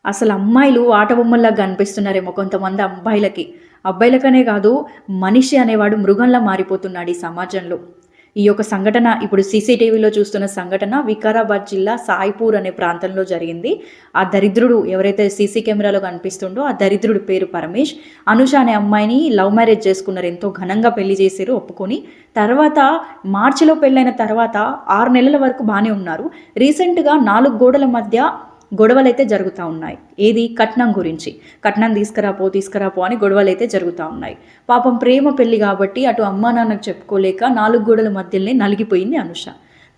అసలు అమ్మాయిలు ఆట బొమ్మల్లాగా కనిపిస్తున్నారేమో కొంతమంది అబ్బాయిలకి. అబ్బాయిలకనే కాదు, మనిషి అనేవాడు మృగంలా మారిపోతున్నాడు ఈ సమాజంలో. ఈ యొక్క సంఘటన ఇప్పుడు సీసీటీవీలో చూస్తున్న సంఘటన వికారాబాద్ జిల్లా సాయిపూర్ అనే ప్రాంతంలో జరిగింది. ఆ దరిద్రుడు ఎవరైతే సీసీ కెమెరాలో కనిపిస్తుండో ఆ దరిద్రుడి పేరు పరమేష్. అనుష అనే అమ్మాయిని లవ్ మ్యారేజ్ చేసుకున్నారు. ఎంతో ఘనంగా పెళ్లి చేశారు ఒప్పుకొని. తర్వాత మార్చిలో పెళ్ళైన తర్వాత 6 నెలల వరకు బానే ఉన్నారు. రీసెంట్‌గా 4 గోడల మధ్య గొడవలైతే జరుగుతా ఉన్నాయి. ఏది? కట్నం గురించి. కట్నం తీసుకురాపో అని గొడవలైతే జరుగుతా ఉన్నాయి. పాపం ప్రేమ పెళ్లి కాబట్టి అటు అమ్మా నాన్నకు చెప్పుకోలేక 4 గోడల మధ్యలోనే నలిగిపోయింది అనుష.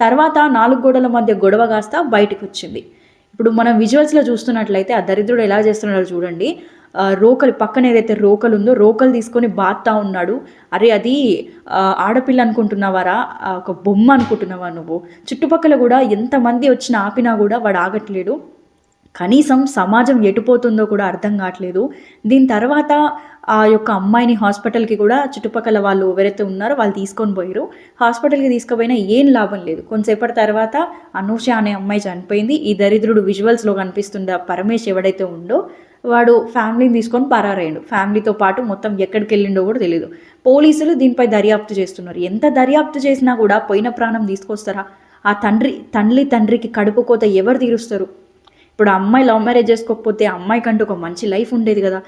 తర్వాత 4 గోడల మధ్య గొడవ కాస్త బయటకొచ్చింది. ఇప్పుడు మనం విజువల్స్‌లో చూస్తున్నట్లయితే ఆ దరిద్రుడు ఎలా చేస్తున్నాడో చూడండి. రోకలి పక్కన ఏదైతే రోకలుందో రోకలు తీసుకొని బాదుతా ఉన్నాడు. అరే అది ఆడపిల్ల అనుకుంటున్నావారా? ఒక బొమ్మ అనుకుంటున్నావా నువ్వు? చుట్టుపక్కల గూడా ఎంతమంది వచ్చి ఆపినా గూడా వాడు ఆగట్లేడు. కనీసం సమాజం ఎటుపోతుందో కూడా అర్థం కావట్లేదు. దీని తర్వాత ఆ యొక్క అమ్మాయిని హాస్పిటల్‌కి కూడా చుట్టుపక్కల వాళ్ళు ఎవరైతే ఉన్నారో వాళ్ళు తీసుకొని పోయిర్రు. హాస్పిటల్‌కి తీసుకుపోయినా ఏం లాభం లేదు. కొంతసేపటి తర్వాత అనూష అనే అమ్మాయి చనిపోయింది. ఈ దరిద్రుడు విజువల్స్‌లో కనిపిస్తున్న పరమేష్ ఎవడైతే ఉండో వాడు ఫ్యామిలీని తీసుకొని పరారయ్యిండు. ఫ్యామిలీతో పాటు మొత్తం ఎక్కడికెళ్ళిండో కూడా తెలీదు. పోలీసులు దీనిపై దర్యాప్తు చేస్తున్నారు. ఎంత దర్యాప్తు చేసినా కూడా పోయిన ప్రాణం తీసుకొస్తారా? ఆ తండ్రికి కడుపు కోత ఎవరు తీరుస్తారు? ఇప్పుడు ఆ అమ్మాయి లవ్ మ్యారేజ్ చేసుకోకపోతే ఆ అమ్మాయికంటూ ఒక మంచి లైఫ్ ఉండేది కదా!